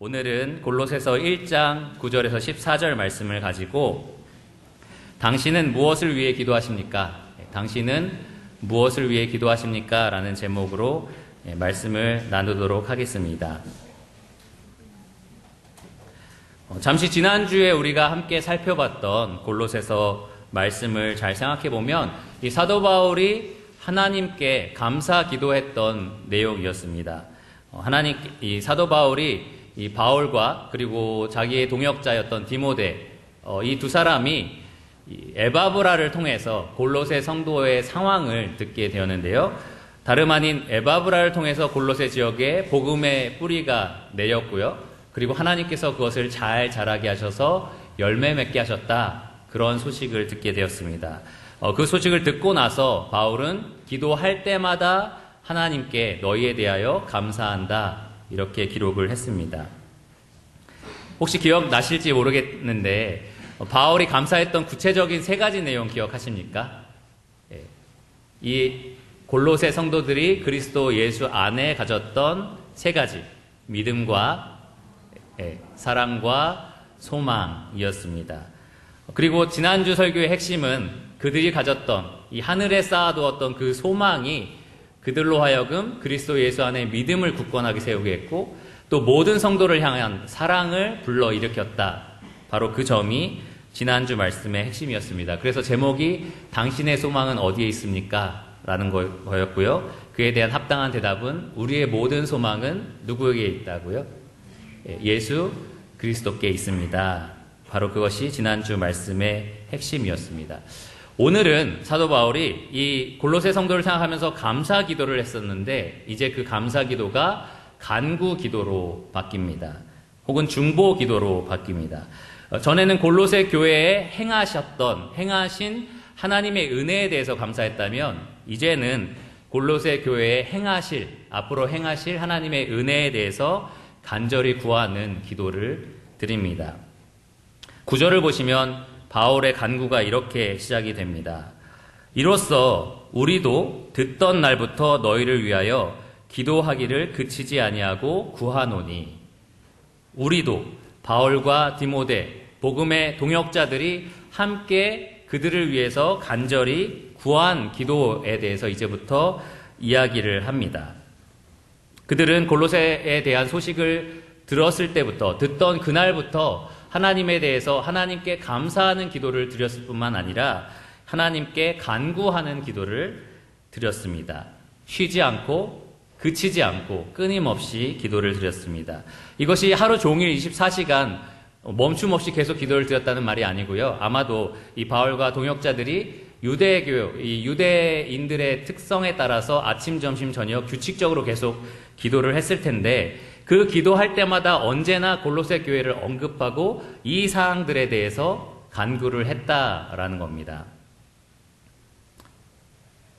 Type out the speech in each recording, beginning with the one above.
오늘은 골로새서 1장 9절에서 14절 말씀을 가지고 당신은 무엇을 위해 기도하십니까? 당신은 무엇을 위해 기도하십니까? 라는 제목으로 말씀을 나누도록 하겠습니다. 잠시 지난주에 우리가 함께 살펴봤던 골로새서 말씀을 잘 생각해 보면 이 사도 바울이 하나님께 감사 기도했던 내용이었습니다. 이 사도 바울이 이 바울과 그리고 자기의 동역자였던 디모데 이 두 사람이 에바브라를 통해서 골로새 성도의 상황을 듣게 되었는데요. 다름 아닌 에바브라를 통해서 골로새 지역에 복음의 뿌리가 내렸고요. 그리고 하나님께서 그것을 잘 자라게 하셔서 열매 맺게 하셨다. 그런 소식을 듣게 되었습니다. 그 소식을 듣고 나서 바울은 기도할 때마다 하나님께 너희에 대하여 감사한다. 이렇게 기록을 했습니다. 혹시 기억나실지 모르겠는데 바울이 감사했던 구체적인 3가지 내용 기억하십니까? 이 골로새 성도들이 그리스도 예수 안에 가졌던 3가지 믿음과 사랑과 소망이었습니다. 그리고 지난주 설교의 핵심은 그들이 가졌던 이 하늘에 쌓아두었던 그 소망이 그들로 하여금 그리스도 예수 안에 믿음을 굳건하게 세우게 했고 또 모든 성도를 향한 사랑을 불러일으켰다. 바로 그 점이 지난주 말씀의 핵심이었습니다. 그래서 제목이 당신의 소망은 어디에 있습니까? 라는 거였고요. 그에 대한 합당한 대답은 우리의 모든 소망은 누구에게 있다고요? 예수 그리스도께 있습니다. 바로 그것이 지난주 말씀의 핵심이었습니다. 오늘은 사도 바울이 이 골로새 성도를 생각하면서 감사 기도를 했었는데 이제 그 감사 기도가 간구 기도로 바뀝니다. 혹은 중보 기도로 바뀝니다. 전에는 골로새 교회에 행하신 하나님의 은혜에 대해서 감사했다면 이제는 골로새 교회에 앞으로 행하실 하나님의 은혜에 대해서 간절히 구하는 기도를 드립니다. 9절을 보시면 바울의 간구가 이렇게 시작이 됩니다. 이로써 우리도 듣던 날부터 너희를 위하여 기도하기를 그치지 아니하고 구하노니 우리도 바울과 디모데 복음의 동역자들이 함께 그들을 위해서 간절히 구한 기도에 대해서 이제부터 이야기를 합니다. 그들은 골로새에 대한 소식을 들었을 때부터 듣던 그날부터 하나님에 대해서 하나님께 감사하는 기도를 드렸을 뿐만 아니라 하나님께 간구하는 기도를 드렸습니다. 쉬지 않고 그치지 않고 끊임없이 기도를 드렸습니다. 이것이 하루 종일 24시간 멈춤 없이 계속 기도를 드렸다는 말이 아니고요. 아마도 이 바울과 동역자들이 유대인들의 특성에 따라서 아침, 점심, 저녁 규칙적으로 계속 기도를 했을 텐데 그 기도할 때마다 언제나 골로새 교회를 언급하고 이 사항들에 대해서 간구를 했다라는 겁니다.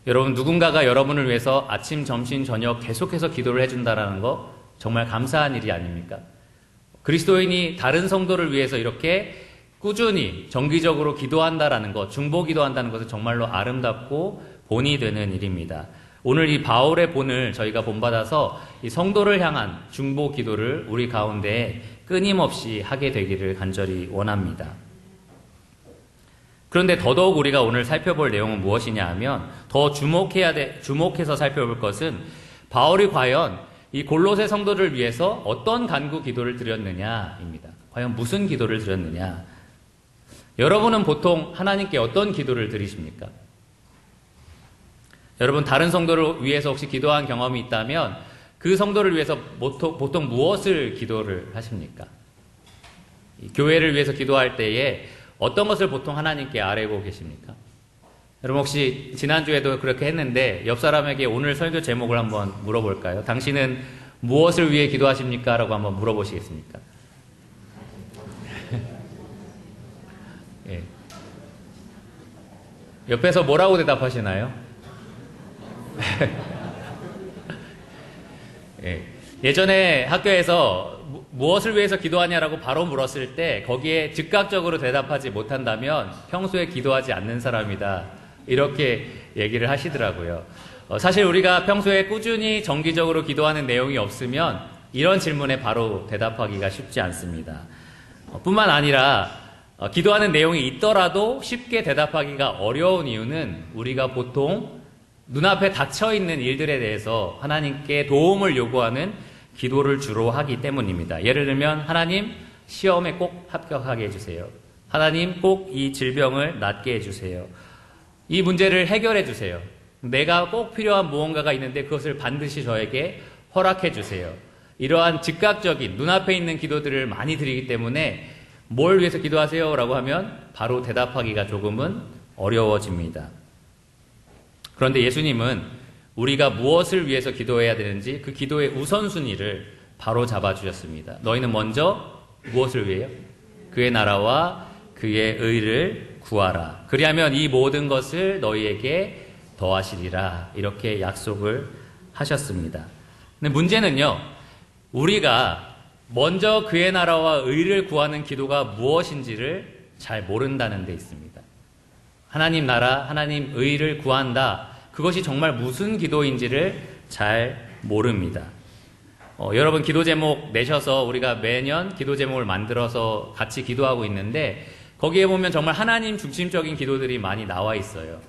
여러분, 누군가가 여러분을 위해서 아침, 점심, 저녁 계속해서 기도를 해준다라는 거 정말 감사한 일이 아닙니까? 그리스도인이 다른 성도를 위해서 이렇게 꾸준히 정기적으로 기도한다라는 것, 중보 기도한다는 것은 정말로 아름답고 본이 되는 일입니다. 오늘 이 바울의 본을 저희가 본받아서 이 성도를 향한 중보 기도를 우리 가운데 끊임없이 하게 되기를 간절히 원합니다. 그런데 더더욱 우리가 오늘 살펴볼 내용은 무엇이냐 하면 더 주목해서 살펴볼 것은 바울이 과연 이 골로새 성도를 위해서 어떤 간구 기도를 드렸느냐입니다. 과연 무슨 기도를 드렸느냐? 여러분은 보통 하나님께 어떤 기도를 드리십니까? 여러분, 다른 성도를 위해서 혹시 기도한 경험이 있다면 그 성도를 위해서 보통 무엇을 기도를 하십니까? 교회를 위해서 기도할 때에 어떤 것을 보통 하나님께 아뢰고 계십니까? 여러분, 혹시 지난주에도 그렇게 했는데 옆 사람에게 오늘 설교 제목을 한번 물어볼까요? 당신은 무엇을 위해 기도하십니까? 라고 한번 물어보시겠습니까? 예. 옆에서 뭐라고 대답하시나요? 예. 예전에 학교에서 무엇을 위해서 기도하냐라고 바로 물었을 때 거기에 즉각적으로 대답하지 못한다면 평소에 기도하지 않는 사람이다. 이렇게 얘기를 하시더라고요. 사실 우리가 평소에 꾸준히 정기적으로 기도하는 내용이 없으면 이런 질문에 바로 대답하기가 쉽지 않습니다. 뿐만 아니라 기도하는 내용이 있더라도 쉽게 대답하기가 어려운 이유는 우리가 보통 눈앞에 닥쳐있는 일들에 대해서 하나님께 도움을 요구하는 기도를 주로 하기 때문입니다. 예를 들면 하나님 시험에 꼭 합격하게 해주세요. 하나님 꼭 이 질병을 낫게 해주세요. 이 문제를 해결해 주세요. 내가 꼭 필요한 무언가가 있는데 그것을 반드시 저에게 허락해 주세요. 이러한 즉각적인 눈앞에 있는 기도들을 많이 드리기 때문에 뭘 위해서 기도하세요? 라고 하면 바로 대답하기가 조금은 어려워집니다. 그런데 예수님은 우리가 무엇을 위해서 기도해야 되는지 그 기도의 우선순위를 바로 잡아주셨습니다. 너희는 먼저 무엇을 위해요? 그의 나라와 그의 의를 구하라. 그리하면 이 모든 것을 너희에게 더하시리라. 이렇게 약속을 하셨습니다. 근데 문제는요, 우리가 먼저 그의 나라와 의를 구하는 기도가 무엇인지를 잘 모른다는 데 있습니다. 하나님 나라, 하나님 의를 구한다. 그것이 정말 무슨 기도인지를 잘 모릅니다. 여러분 기도 제목 내셔서 우리가 매년 기도 제목을 만들어서 같이 기도하고 있는데 거기에 보면 정말 하나님 중심적인 기도들이 많이 나와 있어요.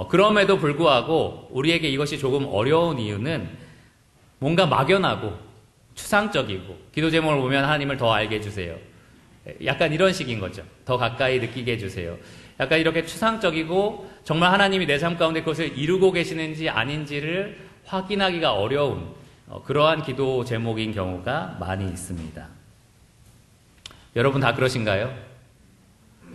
그럼에도 불구하고 우리에게 이것이 조금 어려운 이유는 뭔가 막연하고 추상적이고 기도 제목을 보면 하나님을 더 알게 해주세요. 약간 이런 식인 거죠. 더 가까이 느끼게 해주세요. 약간 이렇게 추상적이고 정말 하나님이 내 삶 가운데 그것을 이루고 계시는지 아닌지를 확인하기가 어려운 그러한 기도 제목인 경우가 많이 있습니다. 여러분 다 그러신가요?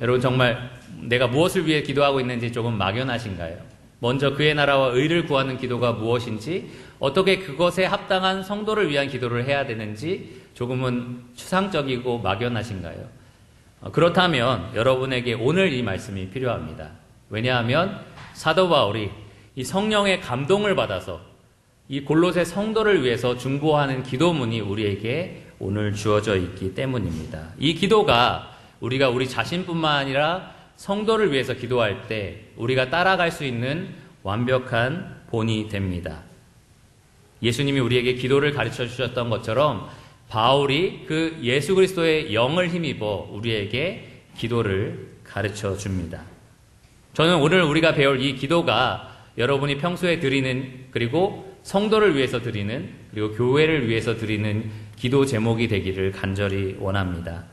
여러분 정말 내가 무엇을 위해 기도하고 있는지 조금 막연하신가요? 먼저 그의 나라와 의를 구하는 기도가 무엇인지, 어떻게 그것에 합당한 성도를 위한 기도를 해야 되는지 조금은 추상적이고 막연하신가요? 그렇다면 여러분에게 오늘 이 말씀이 필요합니다. 왜냐하면 사도 바울이 이 성령의 감동을 받아서 이 골로새 성도를 위해서 중보하는 기도문이 우리에게 오늘 주어져 있기 때문입니다. 이 기도가 우리가 우리 자신뿐만 아니라 성도를 위해서 기도할 때 우리가 따라갈 수 있는 완벽한 본이 됩니다. 예수님이 우리에게 기도를 가르쳐 주셨던 것처럼 바울이 그 예수 그리스도의 영을 힘입어 우리에게 기도를 가르쳐 줍니다. 저는 오늘 우리가 배울 이 기도가 여러분이 평소에 드리는, 그리고 성도를 위해서 드리는, 그리고 교회를 위해서 드리는 기도 제목이 되기를 간절히 원합니다.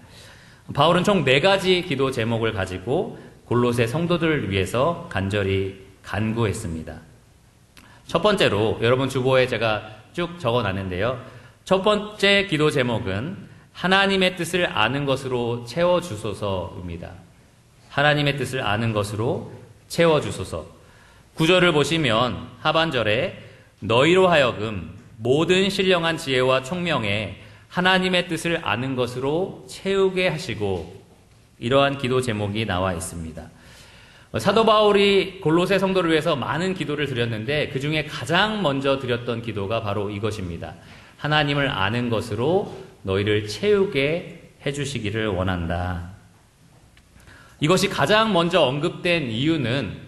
바울은 총 4가지 기도 제목을 가지고 골로새 성도들을 위해서 간절히 간구했습니다. 첫 번째로 여러분 주보에 제가 쭉 적어놨는데요. 첫 번째 기도 제목은 하나님의 뜻을 아는 것으로 채워주소서입니다. 하나님의 뜻을 아는 것으로 채워주소서. 구절을 보시면 하반절에 너희로 하여금 모든 신령한 지혜와 총명에 하나님의 뜻을 아는 것으로 채우게 하시고, 이러한 기도 제목이 나와 있습니다. 사도 바울이 골로새 성도를 위해서 많은 기도를 드렸는데 그 중에 가장 먼저 드렸던 기도가 바로 이것입니다. 하나님을 아는 것으로 너희를 채우게 해주시기를 원한다. 이것이 가장 먼저 언급된 이유는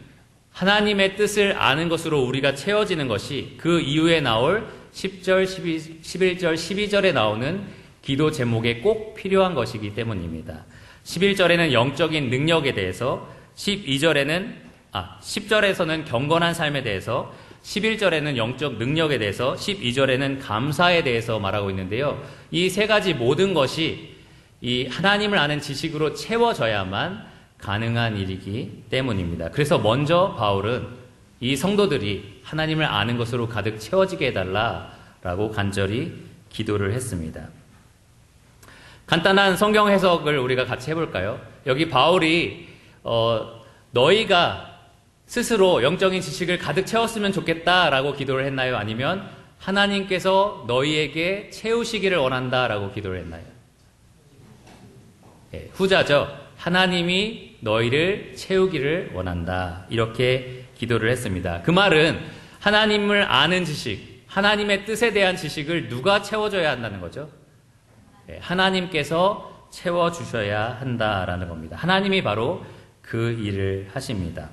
하나님의 뜻을 아는 것으로 우리가 채워지는 것이 그 이후에 나올 10절, 11절, 12절에 나오는 기도 제목에 꼭 필요한 것이기 때문입니다. 11절에는 영적인 능력에 대해서, 10절에서는 경건한 삶에 대해서, 11절에는 영적 능력에 대해서, 12절에는 감사에 대해서 말하고 있는데요. 이 3가지 모든 것이 이 하나님을 아는 지식으로 채워져야만 가능한 일이기 때문입니다. 그래서 먼저 바울은 이 성도들이 하나님을 아는 것으로 가득 채워지게 해달라라고 간절히 기도를 했습니다. 간단한 성경 해석을 우리가 같이 해볼까요? 여기 바울이 너희가 스스로 영적인 지식을 가득 채웠으면 좋겠다라고 기도를 했나요? 아니면 하나님께서 너희에게 채우시기를 원한다라고 기도를 했나요? 네, 후자죠. 하나님이 너희를 채우기를 원한다. 이렇게 기도를 했습니다. 그 말은 하나님을 아는 지식, 하나님의 뜻에 대한 지식을 누가 채워줘야 한다는 거죠? 네, 하나님께서 채워주셔야 한다라는 겁니다. 하나님이 바로 그 일을 하십니다.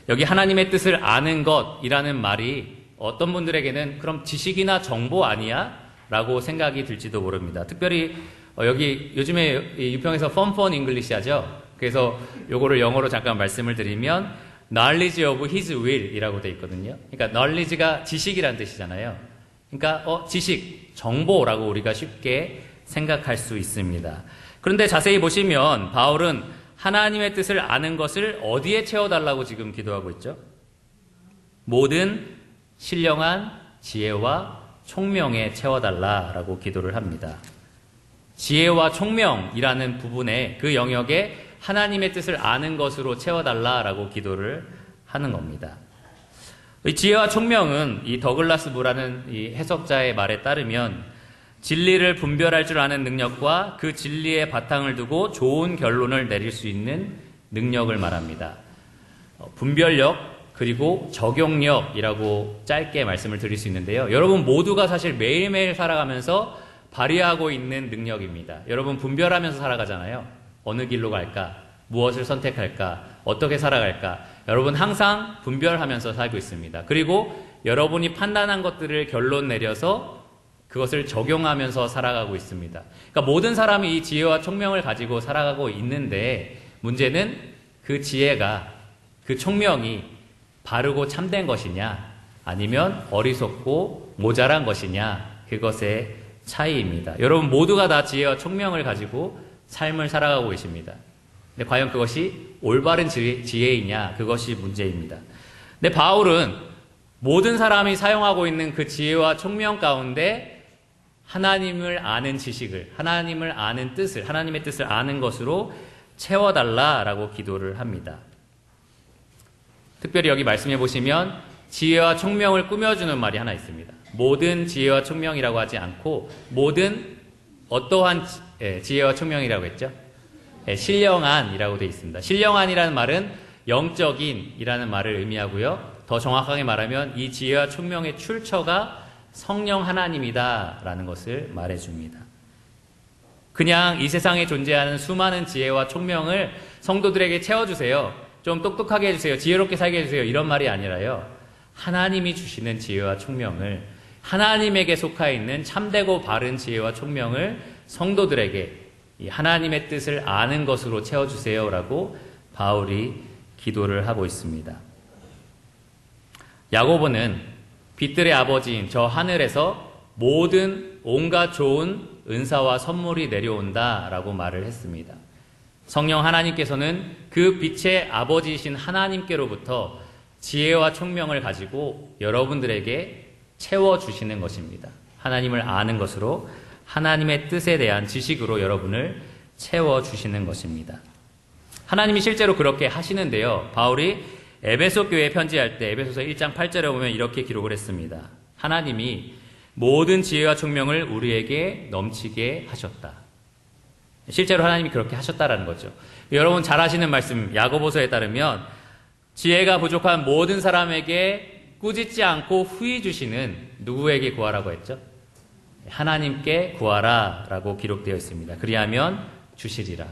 여기 하나님의 뜻을 아는 것이라는 말이 어떤 분들에게는 그럼 지식이나 정보 아니야? 라고 생각이 들지도 모릅니다. 특별히 여기 요즘에 유평에서 펀펀 잉글리시 하죠. 그래서 요거를 영어로 잠깐 말씀을 드리면 knowledge of his will 이라고 돼 있거든요. 그러니까 knowledge가 지식이라는 뜻이잖아요. 그러니까 지식, 정보라고 우리가 쉽게 생각할 수 있습니다. 그런데 자세히 보시면 바울은 하나님의 뜻을 아는 것을 어디에 채워달라고 지금 기도하고 있죠? 모든 신령한 지혜와 총명에 채워달라라고 기도를 합니다. 지혜와 총명이라는 부분에 그 영역에 하나님의 뜻을 아는 것으로 채워달라라고 기도를 하는 겁니다. 이 지혜와 총명은 이 더글라스 무라는 이 해석자의 말에 따르면 진리를 분별할 줄 아는 능력과 그 진리의 바탕을 두고 좋은 결론을 내릴 수 있는 능력을 말합니다. 분별력 그리고 적용력이라고 짧게 말씀을 드릴 수 있는데요. 여러분 모두가 사실 매일매일 살아가면서 발휘하고 있는 능력입니다. 여러분 분별하면서 살아가잖아요. 어느 길로 갈까? 무엇을 선택할까? 어떻게 살아갈까? 여러분 항상 분별하면서 살고 있습니다. 그리고 여러분이 판단한 것들을 결론 내려서 그것을 적용하면서 살아가고 있습니다. 그러니까 모든 사람이 이 지혜와 총명을 가지고 살아가고 있는데 문제는 그 지혜가, 그 총명이 바르고 참된 것이냐 아니면 어리석고 모자란 것이냐 그것의 차이입니다. 여러분 모두가 다 지혜와 총명을 가지고 삶을 살아가고 계십니다. 근데 과연 그것이 올바른 지혜이냐 그것이 문제입니다. 근데 바울은 모든 사람이 사용하고 있는 그 지혜와 총명 가운데 하나님을 아는 지식을, 하나님을 아는 뜻을, 하나님의 뜻을 아는 것으로 채워달라라고 기도를 합니다. 특별히 여기 말씀해 보시면 지혜와 총명을 꾸며주는 말이 하나 있습니다. 모든 지혜와 총명이라고 하지 않고 모든 어떠한 지혜와 총명이라고 했죠? 신령한이라고 되어 있습니다. 신령한이라는 말은 영적인이라는 말을 의미하고요. 더 정확하게 말하면 이 지혜와 총명의 출처가 성령 하나님이다 라는 것을 말해줍니다. 그냥 이 세상에 존재하는 수많은 지혜와 총명을 성도들에게 채워주세요. 좀 똑똑하게 해주세요. 지혜롭게 살게 해주세요. 이런 말이 아니라요. 하나님이 주시는 지혜와 총명을, 하나님에게 속하 있는 참되고 바른 지혜와 총명을 성도들에게 이 하나님의 뜻을 아는 것으로 채워주세요라고 바울이 기도를 하고 있습니다. 야고보는 빛들의 아버지인 저 하늘에서 모든 온갖 좋은 은사와 선물이 내려온다라고 말을 했습니다. 성령 하나님께서는 그 빛의 아버지이신 하나님께로부터 지혜와 총명을 가지고 여러분들에게 채워주시는 것입니다. 하나님을 아는 것으로 하나님의 뜻에 대한 지식으로 여러분을 채워주시는 것입니다. 하나님이 실제로 그렇게 하시는데요. 바울이 에베소 교회에 편지할 때 에베소서 1장 8절에 보면 이렇게 기록을 했습니다. 하나님이 모든 지혜와 총명을 우리에게 넘치게 하셨다. 실제로 하나님이 그렇게 하셨다라는 거죠. 여러분 잘 아시는 말씀 야고보서에 따르면 지혜가 부족한 모든 사람에게 꾸짖지 않고 후히 주시는 누구에게 구하라고 했죠? 하나님께 구하라 라고 기록되어 있습니다. 그리하면 주시리라.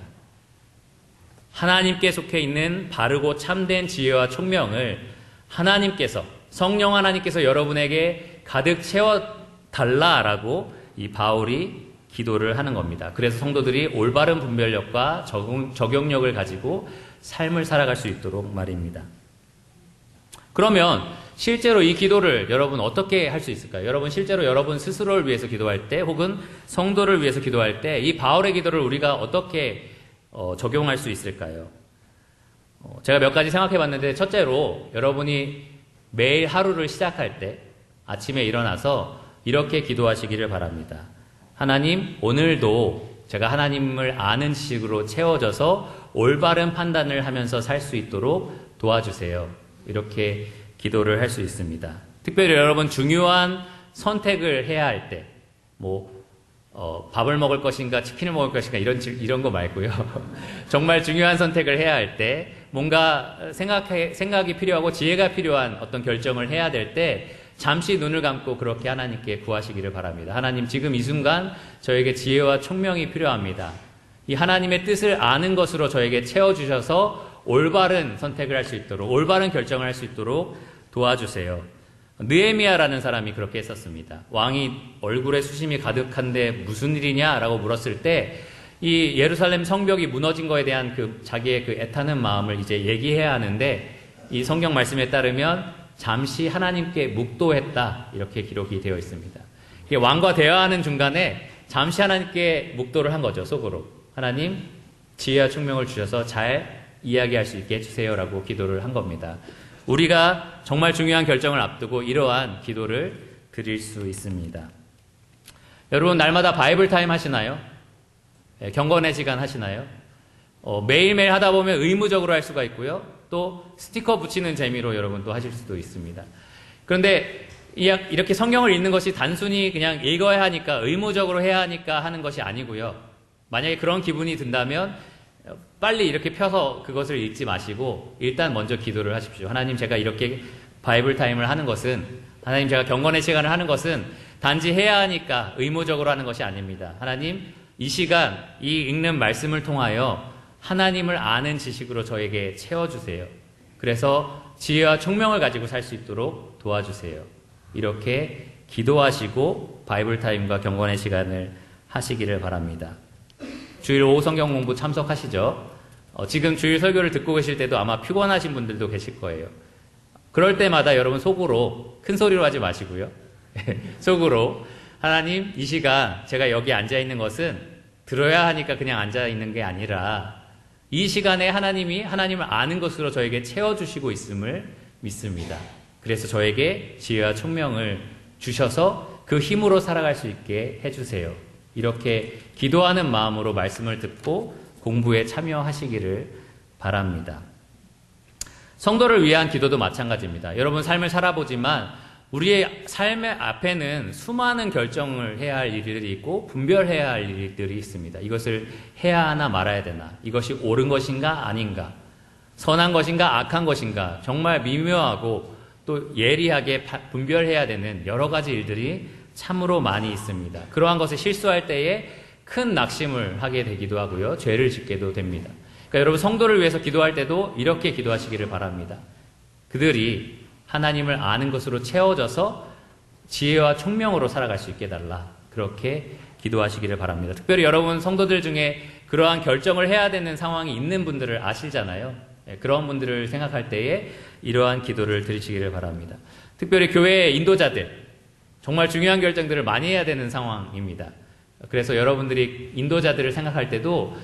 하나님께 속해 있는 바르고 참된 지혜와 총명을 하나님께서, 성령 하나님께서 여러분에게 가득 채워달라라고 이 바울이 기도를 하는 겁니다. 그래서 성도들이 올바른 분별력과 적용력을 가지고 삶을 살아갈 수 있도록 말입니다. 그러면 실제로 이 기도를 여러분 어떻게 할 수 있을까요? 여러분 실제로 여러분 스스로를 위해서 기도할 때 혹은 성도를 위해서 기도할 때 이 바울의 기도를 우리가 어떻게 적용할 수 있을까요? 제가 몇 가지 생각해 봤는데 첫째로 여러분이 매일 하루를 시작할 때 아침에 일어나서 이렇게 기도하시기를 바랍니다. 하나님, 오늘도 제가 하나님을 아는 지식으로 채워져서 올바른 판단을 하면서 살 수 있도록 도와주세요. 이렇게 기도를 할 수 있습니다. 특별히 여러분 중요한 선택을 해야 할 때, 밥을 먹을 것인가, 치킨을 먹을 것인가, 이런 거 말고요. 정말 중요한 선택을 해야 할 때, 뭔가 생각이 필요하고 지혜가 필요한 어떤 결정을 해야 될 때, 잠시 눈을 감고 그렇게 하나님께 구하시기를 바랍니다. 하나님, 지금 이 순간 저에게 지혜와 총명이 필요합니다. 이 하나님의 뜻을 아는 것으로 저에게 채워주셔서 올바른 선택을 할 수 있도록, 올바른 결정을 할 수 있도록 도와주세요. 느헤미야라는 사람이 그렇게 했었습니다. 왕이 얼굴에 수심이 가득한데 무슨 일이냐라고 물었을 때 이 예루살렘 성벽이 무너진 거에 대한 그 자기의 그 애타는 마음을 이제 얘기해야 하는데 이 성경 말씀에 따르면 잠시 하나님께 묵도했다 이렇게 기록이 되어 있습니다. 왕과 대화하는 중간에 잠시 하나님께 묵도를 한 거죠. 속으로 하나님 지혜와 총명을 주셔서 잘 이야기할 수 있게 해주세요라고 기도를 한 겁니다. 우리가 정말 중요한 결정을 앞두고 이러한 기도를 드릴 수 있습니다. 여러분 날마다 바이블 타임 하시나요? 경건의 시간 하시나요? 매일매일 하다 보면 의무적으로 할 수가 있고요. 또 스티커 붙이는 재미로 여러분 또 하실 수도 있습니다. 그런데 이렇게 성경을 읽는 것이 단순히 그냥 읽어야 하니까 의무적으로 해야 하니까 하는 것이 아니고요. 만약에 그런 기분이 든다면 빨리 이렇게 펴서 그것을 읽지 마시고 일단 먼저 기도를 하십시오. 하나님 제가 이렇게 바이블 타임을 하는 것은 하나님 제가 경건의 시간을 하는 것은 단지 해야 하니까 의무적으로 하는 것이 아닙니다. 하나님 이 시간 이 읽는 말씀을 통하여 하나님을 아는 지식으로 저에게 채워주세요. 그래서 지혜와 총명을 가지고 살 수 있도록 도와주세요. 이렇게 기도하시고 바이블 타임과 경건의 시간을 하시기를 바랍니다. 주일 오후 성경 공부 참석하시죠? 지금 주일 설교를 듣고 계실 때도 아마 피곤하신 분들도 계실 거예요. 그럴 때마다 여러분 속으로 큰 소리로 하지 마시고요. 속으로 하나님 이 시간 제가 여기 앉아 있는 것은 들어야 하니까 그냥 앉아 있는 게 아니라 이 시간에 하나님이 하나님을 아는 것으로 저에게 채워주시고 있음을 믿습니다. 그래서 저에게 지혜와 총명을 주셔서 그 힘으로 살아갈 수 있게 해주세요. 이렇게 기도하는 마음으로 말씀을 듣고 공부에 참여하시기를 바랍니다. 성도를 위한 기도도 마찬가지입니다. 여러분 삶을 살아보지만 우리의 삶의 앞에는 수많은 결정을 해야 할 일들이 있고 분별해야 할 일들이 있습니다. 이것을 해야 하나 말아야 되나, 이것이 옳은 것인가 아닌가, 선한 것인가 악한 것인가, 정말 미묘하고 또 예리하게 분별해야 되는 여러 가지 일들이 참으로 많이 있습니다. 그러한 것을 실수할 때에 큰 낙심을 하게 되기도 하고요. 죄를 짓게도 됩니다. 그러니까 여러분 성도를 위해서 기도할 때도 이렇게 기도하시기를 바랍니다. 그들이 하나님을 아는 것으로 채워져서 지혜와 총명으로 살아갈 수 있게 해달라. 그렇게 기도하시기를 바랍니다. 특별히 여러분 성도들 중에 그러한 결정을 해야 되는 상황이 있는 분들을 아시잖아요. 그런 분들을 생각할 때에 이러한 기도를 드리시기를 바랍니다. 특별히 교회의 인도자들, 정말 중요한 결정들을 많이 해야 되는 상황입니다. 그래서 여러분들이 인도자들을 생각할 때도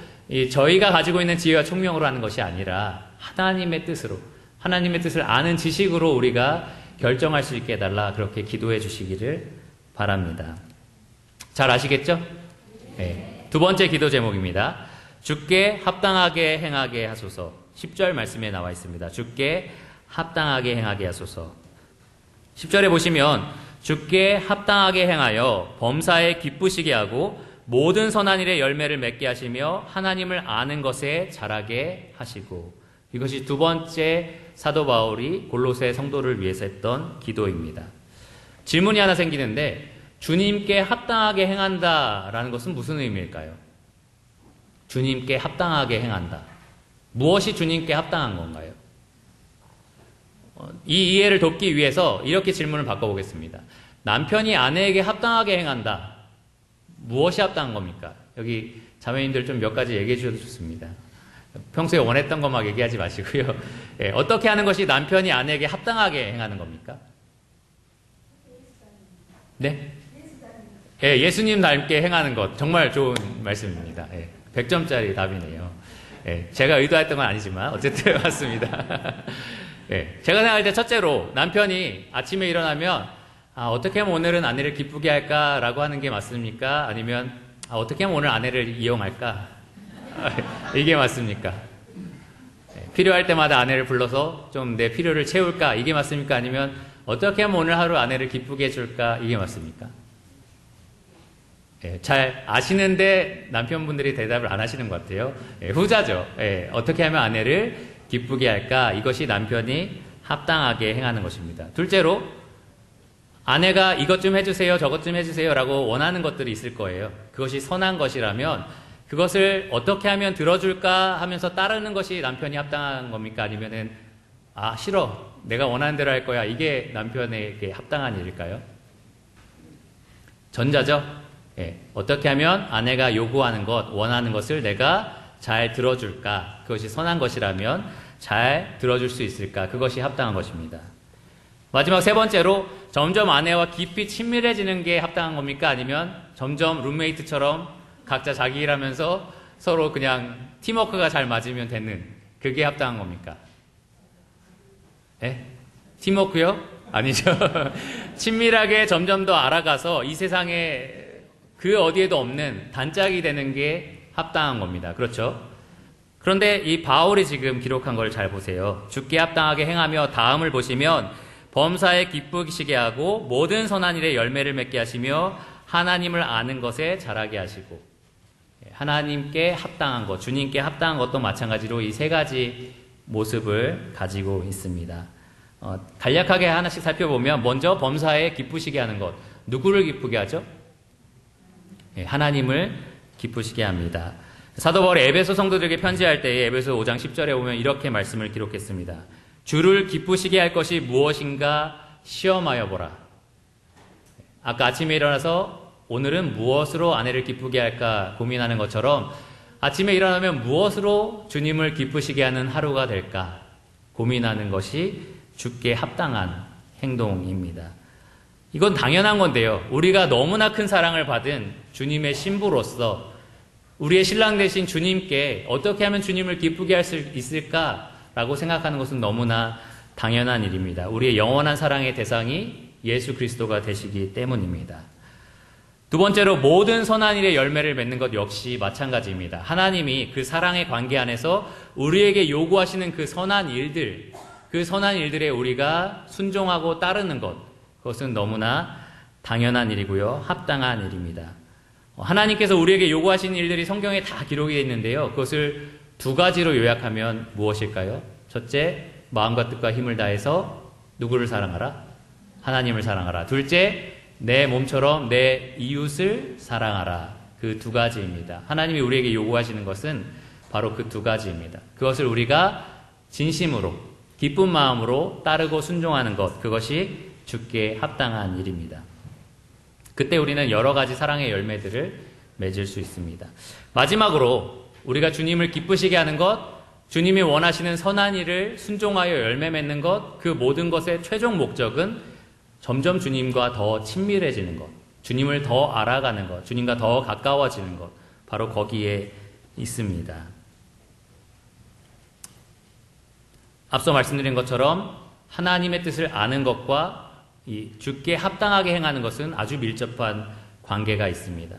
저희가 가지고 있는 지혜와 총명으로 하는 것이 아니라 하나님의 뜻으로, 하나님의 뜻을 아는 지식으로 우리가 결정할 수 있게 해달라. 그렇게 기도해 주시기를 바랍니다. 잘 아시겠죠? 네. 두 번째 기도 제목입니다. 주께 합당하게 행하게 하소서. 10절 말씀에 나와 있습니다. 주께 합당하게 행하게 하소서. 10절에 보시면 주께 합당하게 행하여 범사에 기쁘시게 하고 모든 선한 일에 열매를 맺게 하시며 하나님을 아는 것에 자라게 하시고. 이것이 두 번째 사도 바울이 골로새 성도를 위해서 했던 기도입니다. 질문이 하나 생기는데 주님께 합당하게 행한다라는 것은 무슨 의미일까요? 주님께 합당하게 행한다. 무엇이 주님께 합당한 건가요? 이 이해를 돕기 위해서 이렇게 질문을 바꿔보겠습니다. 남편이 아내에게 합당하게 행한다. 무엇이 합당한 겁니까? 여기 자매님들 좀 몇 가지 얘기해 주셔도 좋습니다. 평소에 원했던 것만 얘기하지 마시고요. 예, 어떻게 하는 것이 남편이 아내에게 합당하게 행하는 겁니까? 네? 예, 예수님 닮게 행하는 것. 정말 좋은 말씀입니다. 예, 100점짜리 답이네요. 예, 제가 의도했던 건 아니지만 어쨌든 맞습니다. 예, 제가 생각할 때 첫째로 남편이 아침에 일어나면 어떻게 하면 오늘은 아내를 기쁘게 할까라고 하는 게 맞습니까? 아니면 어떻게 하면 오늘 아내를 이용할까? 이게 맞습니까? 필요할 때마다 아내를 불러서 좀 내 필요를 채울까? 이게 맞습니까? 아니면 어떻게 하면 오늘 하루 아내를 기쁘게 해줄까? 이게 맞습니까? 잘 아시는데 남편분들이 대답을 안 하시는 것 같아요. 후자죠. 어떻게 하면 아내를 기쁘게 할까? 이것이 남편이 합당하게 행하는 것입니다. 둘째로 아내가 이것 좀 해주세요, 저것 좀 해주세요 라고 원하는 것들이 있을 거예요. 그것이 선한 것이라면 그것을 어떻게 하면 들어줄까 하면서 따르는 것이 남편이 합당한 겁니까? 아니면은 싫어, 내가 원하는 대로 할 거야. 이게 남편에게 합당한 일일까요? 전자죠. 예, 어떻게 하면 아내가 요구하는 것, 원하는 것을 내가 잘 들어줄까? 그것이 선한 것이라면 잘 들어줄 수 있을까? 그것이 합당한 것입니다. 마지막 세 번째로, 점점 아내와 깊이 친밀해지는 게 합당한 겁니까? 아니면 점점 룸메이트처럼 각자 자기 일하면서 서로 그냥 팀워크가 잘 맞으면 되는, 그게 합당한 겁니까? 예? 팀워크요? 아니죠. 친밀하게 점점 더 알아가서 이 세상에 그 어디에도 없는 단짝이 되는 게 합당한 겁니다. 그렇죠? 그런데 이 바울이 지금 기록한 걸 잘 보세요. 주께 합당하게 행하며, 다음을 보시면 범사에 기쁘시게 하고 모든 선한 일에 열매를 맺게 하시며 하나님을 아는 것에 자라게 하시고, 하나님께 합당한 것, 주님께 합당한 것도 마찬가지로 이 세 가지 모습을 가지고 있습니다. 간략하게 하나씩 살펴보면, 먼저 범사에 기쁘시게 하는 것. 누구를 기쁘게 하죠? 하나님을 기쁘시게 합니다. 사도 바울이 에베소 성도들에게 편지할 때에 에베소 5장 10절에 보면 이렇게 말씀을 기록했습니다. 주를 기쁘시게 할 것이 무엇인가 시험하여 보라. 아까 아침에 일어나서 오늘은 무엇으로 아내를 기쁘게 할까 고민하는 것처럼, 아침에 일어나면 무엇으로 주님을 기쁘시게 하는 하루가 될까 고민하는 것이 주께 합당한 행동입니다. 이건 당연한 건데요. 우리가 너무나 큰 사랑을 받은 주님의 신부로서 우리의 신랑 되신 주님께 어떻게 하면 주님을 기쁘게 할 수 있을까라고 생각하는 것은 너무나 당연한 일입니다. 우리의 영원한 사랑의 대상이 예수 그리스도가 되시기 때문입니다. 두 번째로, 모든 선한 일의 열매를 맺는 것 역시 마찬가지입니다. 하나님이 그 사랑의 관계 안에서 우리에게 요구하시는 그 선한 일들, 그 선한 일들에 우리가 순종하고 따르는 것, 그것은 너무나 당연한 일이고요. 합당한 일입니다. 하나님께서 우리에게 요구하시는 일들이 성경에 다 기록이 되어 있는데요. 그것을 두 가지로 요약하면 무엇일까요? 첫째, 마음과 뜻과 힘을 다해서 누구를 사랑하라? 하나님을 사랑하라. 둘째, 내 몸처럼 내 이웃을 사랑하라. 그 두 가지입니다. 하나님이 우리에게 요구하시는 것은 바로 그 두 가지입니다. 그것을 우리가 진심으로, 기쁜 마음으로 따르고 순종하는 것, 그것이 주께 합당한 일입니다. 그때 우리는 여러 가지 사랑의 열매들을 맺을 수 있습니다. 마지막으로, 우리가 주님을 기쁘시게 하는 것, 주님이 원하시는 선한 일을 순종하여 열매 맺는 것, 그 모든 것의 최종 목적은 점점 주님과 더 친밀해지는 것, 주님을 더 알아가는 것, 주님과 더 가까워지는 것, 바로 거기에 있습니다. 앞서 말씀드린 것처럼 하나님의 뜻을 아는 것과 이 주께 합당하게 행하는 것은 아주 밀접한 관계가 있습니다.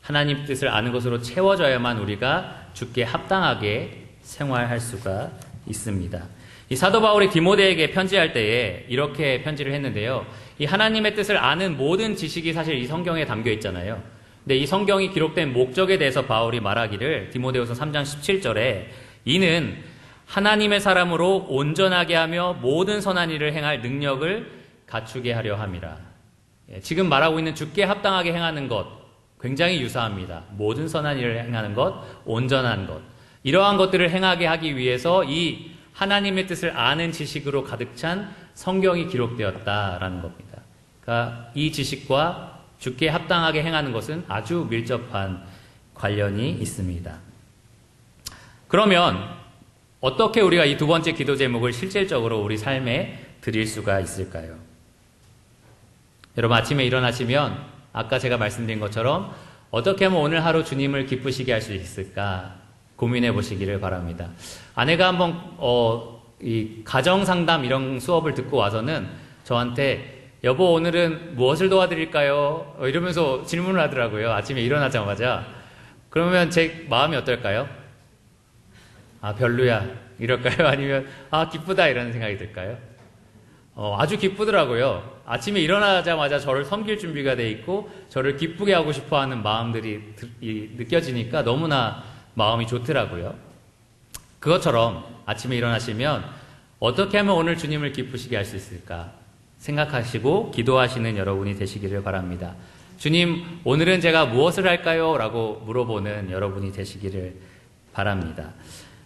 하나님 뜻을 아는 것으로 채워져야만 우리가 주께 합당하게 생활할 수가 있습니다. 이 사도 바울이 디모데에게 편지할 때에 이렇게 편지를 했는데요. 이 하나님의 뜻을 아는 모든 지식이 사실 이 성경에 담겨 있잖아요. 근데 이 성경이 기록된 목적에 대해서 바울이 말하기를, 디모데후서 3장 17절에 이는 하나님의 사람으로 온전하게 하며 모든 선한 일을 행할 능력을 갖추게 하려 함이라. 지금 말하고 있는 주께 합당하게 행하는 것 굉장히 유사합니다. 모든 선한 일을 행하는 것, 온전한 것, 이러한 것들을 행하게 하기 위해서 이 하나님의 뜻을 아는 지식으로 가득 찬 성경이 기록되었다라는 겁니다. 그러니까 이 지식과 주께 합당하게 행하는 것은 아주 밀접한 관련이 있습니다. 그러면 어떻게 우리가 이 두 번째 기도 제목을 실질적으로 우리 삶에 드릴 수가 있을까요? 여러분, 아침에 일어나시면 아까 제가 말씀드린 것처럼 어떻게 하면 오늘 하루 주님을 기쁘시게 할 수 있을까 고민해 보시기를 바랍니다. 아내가 한번 이 가정상담 이런 수업을 듣고 와서는 저한테 여보 오늘은 무엇을 도와드릴까요? 이러면서 질문을 하더라고요. 아침에 일어나자마자. 그러면 제 마음이 어떨까요? 아 별로야 이럴까요? 아니면 아 기쁘다 이런 생각이 들까요? 아주 기쁘더라고요. 아침에 일어나자마자 저를 섬길 준비가 돼 있고 저를 기쁘게 하고 싶어하는 마음들이 느껴지니까 너무나 마음이 좋더라고요. 그것처럼 아침에 일어나시면 어떻게 하면 오늘 주님을 기쁘시게 할 수 있을까 생각하시고 기도하시는 여러분이 되시기를 바랍니다. 주님, 오늘은 제가 무엇을 할까요? 라고 물어보는 여러분이 되시기를 바랍니다.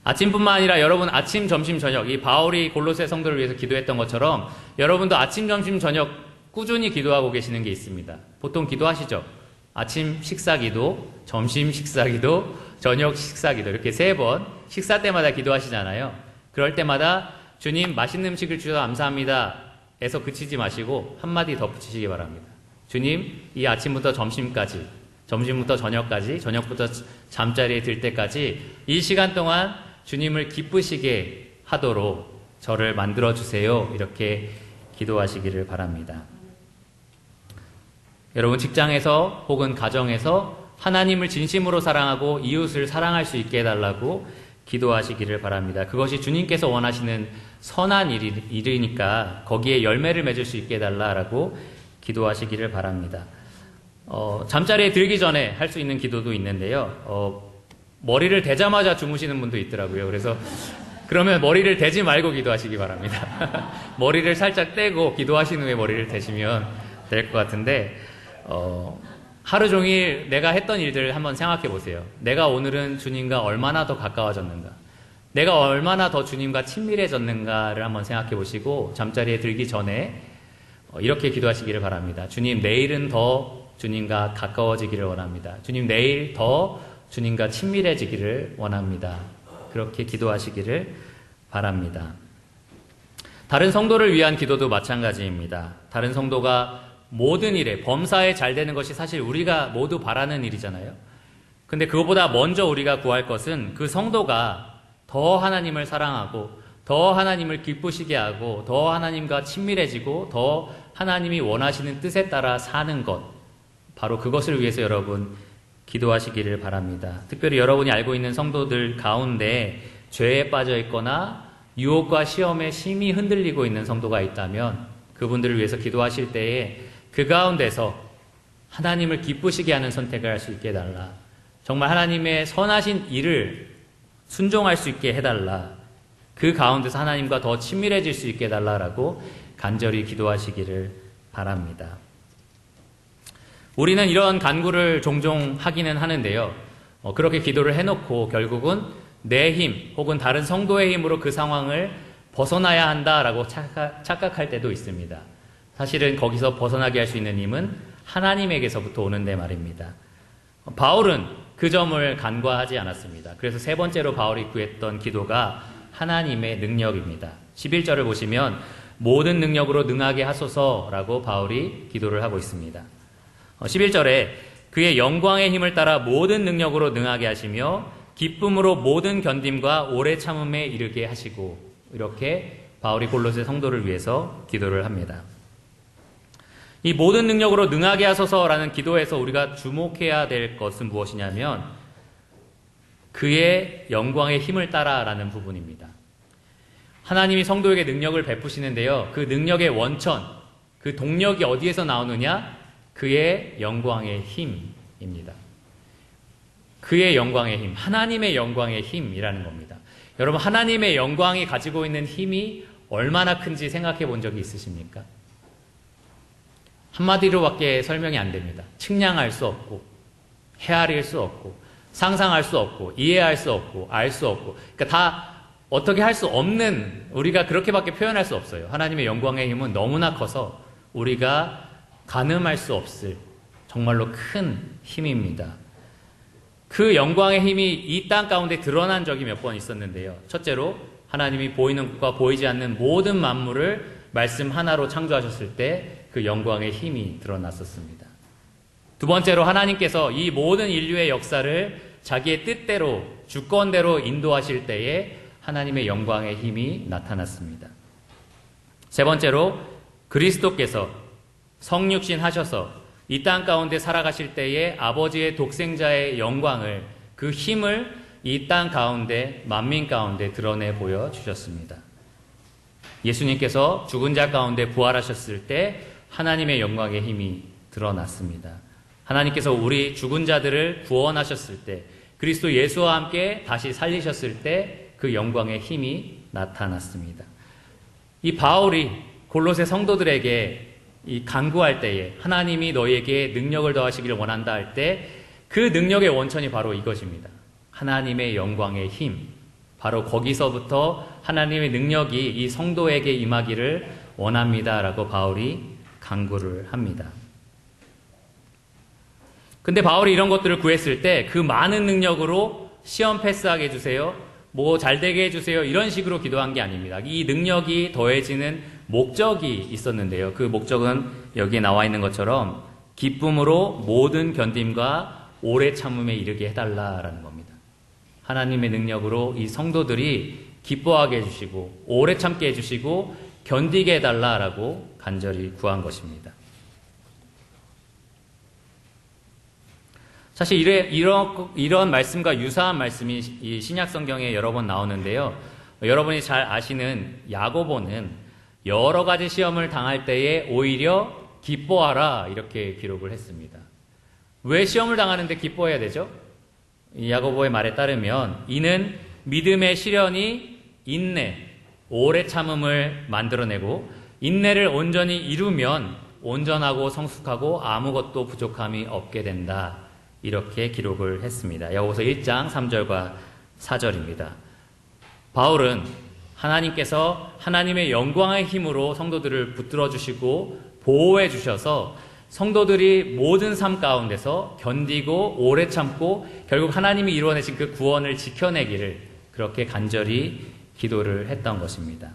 아침뿐만 아니라 여러분 아침, 점심, 저녁, 이 바울이 골로새 성도를 위해서 기도했던 것처럼 여러분도 아침, 점심, 저녁 꾸준히 기도하고 계시는 게 있습니다. 보통 기도하시죠? 아침 식사 기도, 점심 식사 기도, 저녁 식사 기도 이렇게 3번 식사 때마다 기도하시잖아요. 그럴 때마다 주님 맛있는 음식을 주셔서 감사합니다 에서 그치지 마시고 한마디 더 붙이시기 바랍니다. 주님 이 아침부터 점심까지, 점심부터 저녁까지, 저녁부터 잠자리에 들 때까지 이 시간 동안 주님을 기쁘시게 하도록 저를 만들어주세요. 이렇게 기도하시기를 바랍니다. 여러분 직장에서 혹은 가정에서 하나님을 진심으로 사랑하고 이웃을 사랑할 수 있게 해달라고 기도하시기를 바랍니다. 그것이 주님께서 원하시는 선한 일이니까 거기에 열매를 맺을 수 있게 해달라고 기도하시기를 바랍니다. 잠자리에 들기 전에 할 수 있는 기도도 있는데요. 머리를 대자마자 주무시는 분도 있더라고요. 그래서 그러면 머리를 대지 말고 기도하시기 바랍니다. 머리를 살짝 떼고 기도하신 후에 머리를 대시면 될 것 같은데 하루 종일 내가 했던 일들을 한번 생각해 보세요. 내가 오늘은 주님과 얼마나 더 가까워졌는가, 내가 얼마나 더 주님과 친밀해졌는가를 한번 생각해 보시고 잠자리에 들기 전에 이렇게 기도하시기를 바랍니다. 주님, 내일은 더 주님과 가까워지기를 원합니다. 주님, 내일 더 주님과 친밀해지기를 원합니다. 그렇게 기도하시기를 바랍니다. 다른 성도를 위한 기도도 마찬가지입니다. 다른 성도가 모든 일에, 범사에 잘 되는 것이 사실 우리가 모두 바라는 일이잖아요. 근데 그것보다 먼저 우리가 구할 것은 그 성도가 더 하나님을 사랑하고 더 하나님을 기쁘시게 하고 더 하나님과 친밀해지고 더 하나님이 원하시는 뜻에 따라 사는 것, 바로 그것을 위해서 여러분 기도하시기를 바랍니다. 특별히 여러분이 알고 있는 성도들 가운데 죄에 빠져 있거나 유혹과 시험에 심히 흔들리고 있는 성도가 있다면 그분들을 위해서 기도하실 때에 그 가운데서 하나님을 기쁘시게 하는 선택을 할 수 있게 해달라. 정말 하나님의 선하신 일을 순종할 수 있게 해달라. 그 가운데서 하나님과 더 친밀해질 수 있게 해달라라고 간절히 기도하시기를 바랍니다. 우리는 이런 간구를 종종 하기는 하는데요. 그렇게 기도를 해놓고 결국은 내 힘 혹은 다른 성도의 힘으로 그 상황을 벗어나야 한다라고 착각할 때도 있습니다. 사실은 거기서 벗어나게 할 수 있는 힘은 하나님에게서부터 오는데 말입니다. 바울은 그 점을 간과하지 않았습니다. 그래서 3번째로 바울이 구했던 기도가 하나님의 능력입니다. 11절을 보시면 모든 능력으로 능하게 하소서라고 바울이 기도를 하고 있습니다. 11절에 그의 영광의 힘을 따라 모든 능력으로 능하게 하시며 기쁨으로 모든 견딤과 오래 참음에 이르게 하시고, 이렇게 바울이 골로새 성도를 위해서 기도를 합니다. 이 모든 능력으로 능하게 하소서라는 기도에서 우리가 주목해야 될 것은 무엇이냐면 그의 영광의 힘을 따라라는 부분입니다. 하나님이 성도에게 능력을 베푸시는데요. 그 능력의 원천, 그 동력이 어디에서 나오느냐? 그의 영광의 힘입니다. 그의 영광의 힘, 하나님의 영광의 힘이라는 겁니다. 여러분, 하나님의 영광이 가지고 있는 힘이 얼마나 큰지 생각해 본 적이 있으십니까? 한마디로밖에 설명이 안 됩니다. 측량할 수 없고, 헤아릴 수 없고, 상상할 수 없고, 이해할 수 없고, 알 수 없고, 그러니까 다 어떻게 할 수 없는, 우리가 그렇게밖에 표현할 수 없어요. 하나님의 영광의 힘은 너무나 커서 우리가 가늠할 수 없을 정말로 큰 힘입니다. 그 영광의 힘이 이 땅 가운데 드러난 적이 몇 번 있었는데요. 첫째로 하나님이 보이는 것과 보이지 않는 모든 만물을 말씀 하나로 창조하셨을 때 그 영광의 힘이 드러났었습니다. 두 번째로 하나님께서 이 모든 인류의 역사를 자기의 뜻대로, 주권대로 인도하실 때에 하나님의 영광의 힘이 나타났습니다. 세 번째로 그리스도께서 성육신 하셔서 이 땅 가운데 살아가실 때에 아버지의 독생자의 영광을, 그 힘을 이 땅 가운데, 만민 가운데 드러내 보여주셨습니다. 예수님께서 죽은 자 가운데 부활하셨을 때 하나님의 영광의 힘이 드러났습니다. 하나님께서 우리 죽은 자들을 구원하셨을 때, 그리스도 예수와 함께 다시 살리셨을 때 그 영광의 힘이 나타났습니다. 이 바울이 골로새 성도들에게 이 간구할 때에 하나님이 너희에게 능력을 더하시기를 원한다 할 때 그 능력의 원천이 바로 이것입니다. 하나님의 영광의 힘, 바로 거기서부터 하나님의 능력이 이 성도에게 임하기를 원합니다라고 바울이 간구를 합니다. 근데 바울이 이런 것들을 구했을 때 그 많은 능력으로 시험 패스하게 해주세요, 뭐 잘되게 해주세요, 이런 식으로 기도한 게 아닙니다. 이 능력이 더해지는 목적이 있었는데요. 그 목적은 여기에 나와 있는 것처럼 기쁨으로 모든 견딤과 오래 참음에 이르게 해달라라는 겁니다. 하나님의 능력으로 이 성도들이 기뻐하게 해주시고 오래 참게 해주시고 견디게 해달라라고 간절히 구한 것입니다. 사실 이런 말씀과 유사한 말씀이 이 신약 성경에 여러 번 나오는데요. 여러분이 잘 아시는 야고보는 여러 가지 시험을 당할 때에 오히려 기뻐하라 이렇게 기록을 했습니다. 왜 시험을 당하는데 기뻐해야 되죠? 이 야고보의 말에 따르면 이는 믿음의 시련이 인내, 오래 참음을 만들어내고 인내를 온전히 이루면 온전하고 성숙하고 아무것도 부족함이 없게 된다. 이렇게 기록을 했습니다. 야고보서 1장 3절과 4절입니다. 바울은 하나님께서 하나님의 영광의 힘으로 성도들을 붙들어 주시고 보호해 주셔서 성도들이 모든 삶 가운데서 견디고 오래 참고 결국 하나님이 이루어내신 그 구원을 지켜내기를 그렇게 간절히 기도를 했던 것입니다.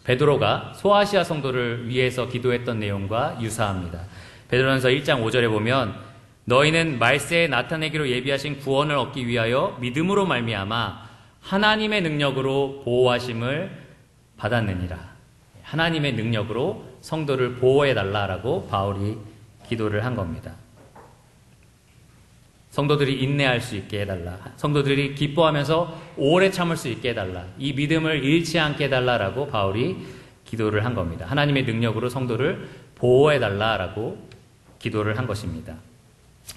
베드로가 소아시아 성도를 위해서 기도했던 내용과 유사합니다. 베드로전서 1장 5절에 보면 너희는 말세에 나타내기로 예비하신 구원을 얻기 위하여 믿음으로 말미암아 하나님의 능력으로 보호하심을 받았느니라. 하나님의 능력으로 성도를 보호해달라라고 바울이 기도를 한 겁니다. 성도들이 인내할 수 있게 해달라. 성도들이 기뻐하면서 오래 참을 수 있게 해달라. 이 믿음을 잃지 않게 해달라라고 바울이 기도를 한 겁니다. 하나님의 능력으로 성도를 보호해달라라고 기도를 한 것입니다.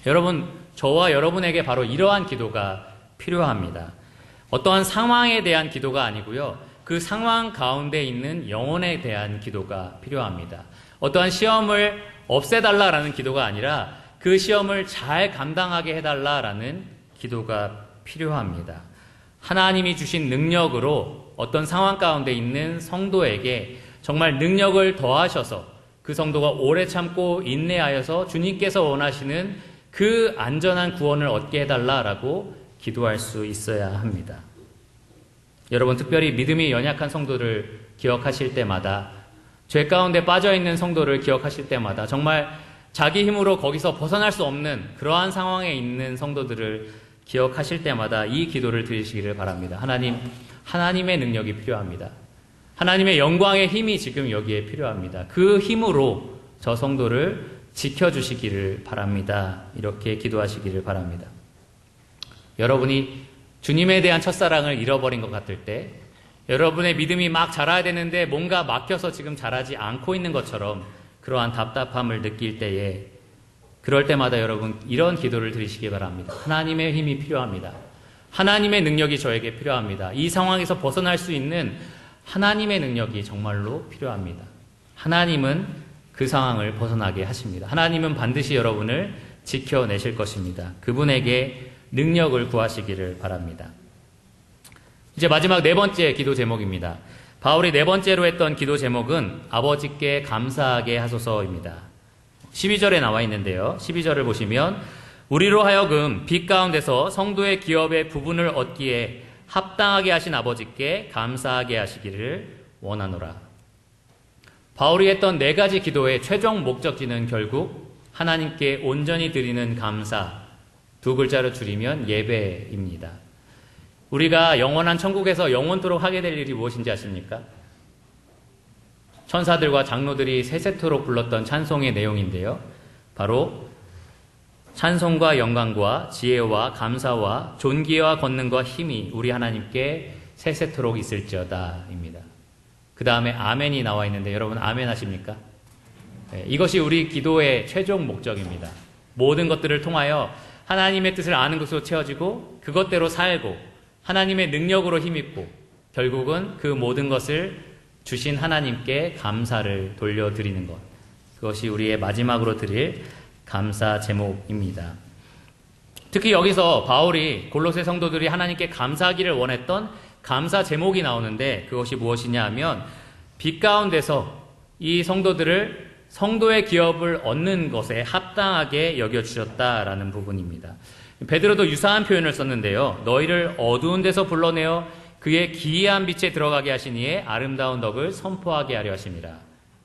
여러분, 저와 여러분에게 바로 이러한 기도가 필요합니다. 어떠한 상황에 대한 기도가 아니고요. 그 상황 가운데 있는 영혼에 대한 기도가 필요합니다. 어떠한 시험을 없애달라라는 기도가 아니라 그 시험을 잘 감당하게 해달라라는 기도가 필요합니다. 하나님이 주신 능력으로 어떤 상황 가운데 있는 성도에게 정말 능력을 더하셔서 그 성도가 오래 참고 인내하여서 주님께서 원하시는 그 안전한 구원을 얻게 해달라라고 기도할 수 있어야 합니다. 여러분, 특별히 믿음이 연약한 성도를 기억하실 때마다, 죄 가운데 빠져있는 성도를 기억하실 때마다 정말 자기 힘으로 거기서 벗어날 수 없는 그러한 상황에 있는 성도들을 기억하실 때마다 이 기도를 드리시기를 바랍니다. 하나님의 능력이 필요합니다. 하나님의 영광의 힘이 지금 여기에 필요합니다. 그 힘으로 저 성도를 지켜주시기를 바랍니다. 이렇게 기도하시기를 바랍니다. 여러분이 주님에 대한 첫사랑을 잃어버린 것 같을 때, 여러분의 믿음이 막 자라야 되는데 뭔가 막혀서 지금 자라지 않고 있는 것처럼 그러한 답답함을 느낄 때에, 그럴 때마다 여러분 이런 기도를 드리시기 바랍니다. 하나님의 힘이 필요합니다. 하나님의 능력이 저에게 필요합니다. 이 상황에서 벗어날 수 있는 하나님의 능력이 정말로 필요합니다. 하나님은 그 상황을 벗어나게 하십니다. 하나님은 반드시 여러분을 지켜내실 것입니다. 그분에게 능력을 구하시기를 바랍니다. 이제 마지막 네 번째 기도 제목입니다. 바울이 네 번째로 했던 기도 제목은 아버지께 감사하게 하소서입니다. 12절에 나와 있는데요. 12절을 보시면 우리로 하여금 빛 가운데서 성도의 기업의 부분을 얻기에 합당하게 하신 아버지께 감사하게 하시기를 원하노라. 바울이 했던 네 가지 기도의 최종 목적지는 결국 하나님께 온전히 드리는 감사, 두 글자로 줄이면 예배입니다. 우리가 영원한 천국에서 영원토록 하게 될 일이 무엇인지 아십니까? 천사들과 장로들이 세세토록 불렀던 찬송의 내용인데요. 바로 찬송과 영광과 지혜와 감사와 존귀와 권능과 힘이 우리 하나님께 세세토록 있을지어다 입니다. 그 다음에 아멘이 나와 있는데 여러분 아멘 하십니까? 네, 이것이 우리 기도의 최종 목적입니다. 모든 것들을 통하여 하나님의 뜻을 아는 것으로 채워지고 그것대로 살고 하나님의 능력으로 힘입고 결국은 그 모든 것을 주신 하나님께 감사를 돌려드리는 것. 그것이 우리의 마지막으로 드릴 감사 제목입니다. 특히 여기서 바울이 골로새 성도들이 하나님께 감사하기를 원했던 감사 제목이 나오는데 그것이 무엇이냐 하면 빛 가운데서 이 성도들을 성도의 기업을 얻는 것에 합당하게 여겨주셨다라는 부분입니다. 베드로도 유사한 표현을 썼는데요. 너희를 어두운 데서 불러내어 그의 기이한 빛에 들어가게 하시니에 아름다운 덕을 선포하게 하려 하심이라.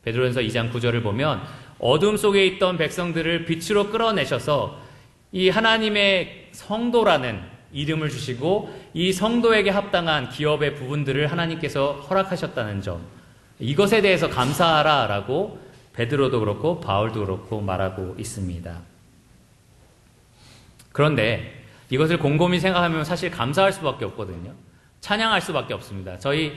베드로전서 2장 9절을 보면 어둠 속에 있던 백성들을 빛으로 끌어내셔서 이 하나님의 성도라는 이름을 주시고 이 성도에게 합당한 기업의 부분들을 하나님께서 허락하셨다는 점, 이것에 대해서 감사하라라고 베드로도 그렇고 바울도 그렇고 말하고 있습니다. 그런데 이것을 곰곰이 생각하면 사실 감사할 수밖에 없거든요. 찬양할 수밖에 없습니다. 저희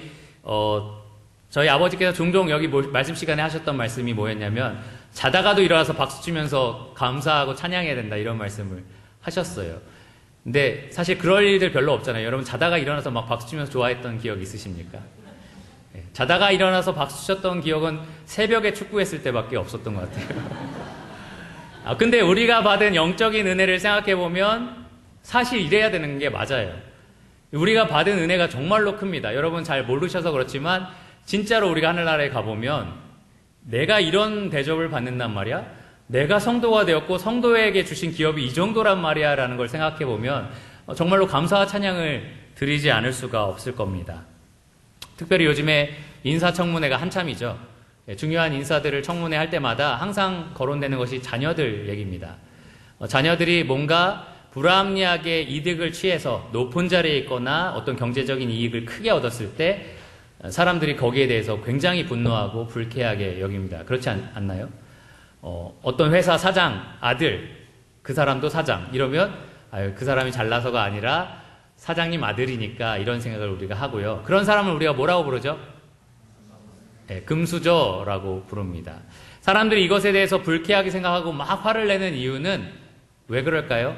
아버지께서 종종 여기 말씀 시간에 하셨던 말씀이 뭐였냐면 자다가도 일어나서 박수 치면서 감사하고 찬양해야 된다 이런 말씀을 하셨어요. 근데 사실 그럴 일들 별로 없잖아요. 여러분 자다가 일어나서 막 박수 치면서 좋아했던 기억 있으십니까? 네. 자다가 일어나서 박수 쳤던 기억은 새벽에 축구했을 때밖에 없었던 것 같아요. 근데 우리가 받은 영적인 은혜를 생각해 보면 사실 이래야 되는 게 맞아요. 우리가 받은 은혜가 정말로 큽니다. 여러분 잘 모르셔서 그렇지만 진짜로 우리가 하늘나라에 가보면 내가 이런 대접을 받는단 말이야? 내가 성도가 되었고 성도에게 주신 기업이 이 정도란 말이야 라는 걸 생각해 보면 정말로 감사와 찬양을 드리지 않을 수가 없을 겁니다. 특별히 요즘에 인사청문회가 한참이죠. 중요한 인사들을 청문회 할 때마다 항상 거론되는 것이 자녀들 얘기입니다. 자녀들이 뭔가 불합리하게 이득을 취해서 높은 자리에 있거나 어떤 경제적인 이익을 크게 얻었을 때 사람들이 거기에 대해서 굉장히 분노하고 불쾌하게 여깁니다. 그렇지 않나요? 어떤 회사 사장 아들, 그 사람도 사장 이러면 그 사람이 잘나서가 아니라 사장님 아들이니까 이런 생각을 우리가 하고요. 그런 사람을 우리가 뭐라고 부르죠? 네, 금수저라고 부릅니다. 사람들이 이것에 대해서 불쾌하게 생각하고 막 화를 내는 이유는 왜 그럴까요?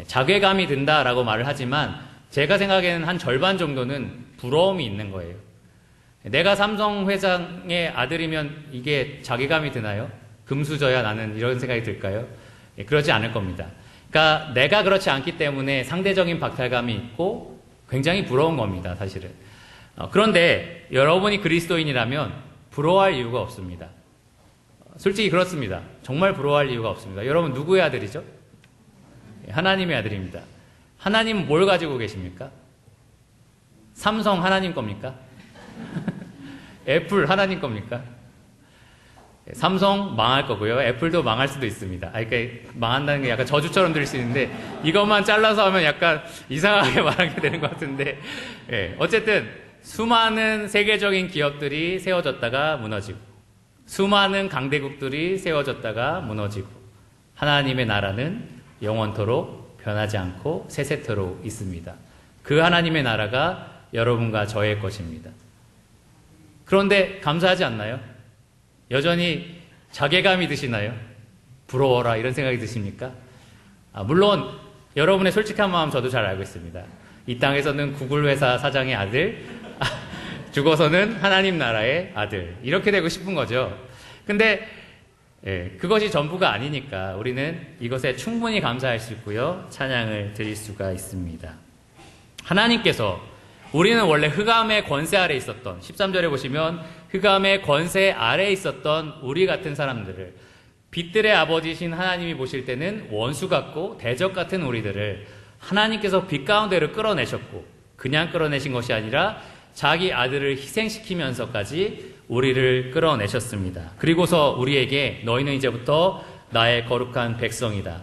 자괴감이 든다라고 말을 하지만 제가 생각에는 한 절반 정도는 부러움이 있는 거예요. 내가 삼성 회장의 아들이면 이게 자괴감이 드나요? 금수저야 나는 이런 생각이 들까요? 그러지 않을 겁니다. 그러니까 내가 그렇지 않기 때문에 상대적인 박탈감이 있고 굉장히 부러운 겁니다, 사실은. 그런데 여러분이 그리스도인이라면 부러워할 이유가 없습니다. 솔직히 그렇습니다. 정말 부러워할 이유가 없습니다. 여러분 누구의 아들이죠? 하나님의 아들입니다. 하나님은 뭘 가지고 계십니까? 삼성 하나님 겁니까? 애플 하나님 겁니까? 삼성 망할 거고요. 애플도 망할 수도 있습니다. 그러니까 망한다는 게 약간 저주처럼 들릴 수 있는데 이것만 잘라서 하면 약간 이상하게 말하게 되는 것 같은데 어쨌든 수많은 세계적인 기업들이 세워졌다가 무너지고 수많은 강대국들이 세워졌다가 무너지고 하나님의 나라는 영원토록 변하지 않고 세세토록 있습니다. 그 하나님의 나라가 여러분과 저의 것입니다. 그런데 감사하지 않나요? 여전히 자괴감이 드시나요? 부러워라 이런 생각이 드십니까? 물론 여러분의 솔직한 마음 저도 잘 알고 있습니다. 이 땅에서는 구글 회사 사장의 아들, 죽어서는 하나님 나라의 아들 이렇게 되고 싶은 거죠. 근데 그것이 전부가 아니니까 우리는 이것에 충분히 감사할 수 있고요. 찬양을 드릴 수가 있습니다. 하나님께서 우리는 원래 흑암의 권세 아래 있었던 13절에 보시면 흑암의 권세 아래 있었던 우리 같은 사람들을 빛들의 아버지신 하나님이 보실 때는 원수 같고 대적 같은 우리들을 하나님께서 빛 가운데로 끌어내셨고 그냥 끌어내신 것이 아니라 자기 아들을 희생시키면서까지 우리를 끌어내셨습니다. 그리고서 우리에게 너희는 이제부터 나의 거룩한 백성이다.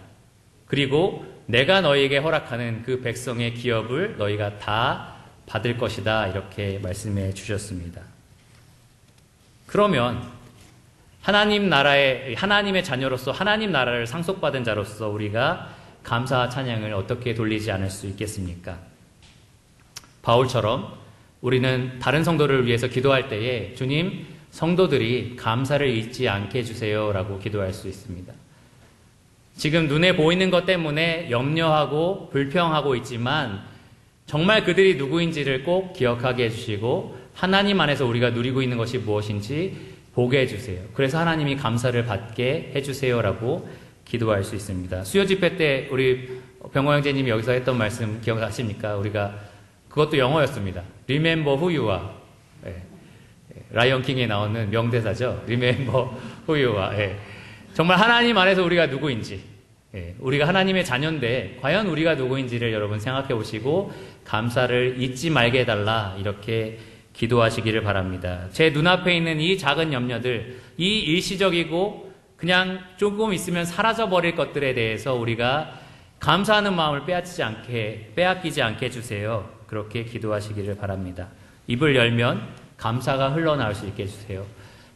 그리고 내가 너희에게 허락하는 그 백성의 기업을 너희가 다 받을 것이다. 이렇게 말씀해 주셨습니다. 그러면 하나님의 자녀로서 하나님 나라를 상속받은 자로서 우리가 감사와 찬양을 어떻게 돌리지 않을 수 있겠습니까? 바울처럼 우리는 다른 성도를 위해서 기도할 때에 주님, 성도들이 감사를 잊지 않게 해주세요 라고 기도할 수 있습니다. 지금 눈에 보이는 것 때문에 염려하고 불평하고 있지만 정말 그들이 누구인지를 꼭 기억하게 해주시고 하나님 안에서 우리가 누리고 있는 것이 무엇인지 보게 해주세요. 그래서 하나님이 감사를 받게 해주세요 라고 기도할 수 있습니다. 수요 집회 때 우리 병호 형제님이 여기서 했던 말씀 기억나십니까? 우리가 그것도 영어였습니다. Remember who you are. 예. 라이언 킹에 나오는 명대사죠. Remember who you are. 예. 정말 하나님 안에서 우리가 누구인지, 예. 우리가 하나님의 자녀인데 과연 우리가 누구인지를 여러분 생각해 보시고 감사를 잊지 말게 해달라 이렇게 기도하시기를 바랍니다. 제 눈앞에 있는 이 작은 염려들, 이 일시적이고 그냥 조금 있으면 사라져버릴 것들에 대해서 우리가 감사하는 마음을 빼앗기지 않게 해주세요. 그렇게 기도하시기를 바랍니다. 입을 열면 감사가 흘러나올 수 있게 해주세요.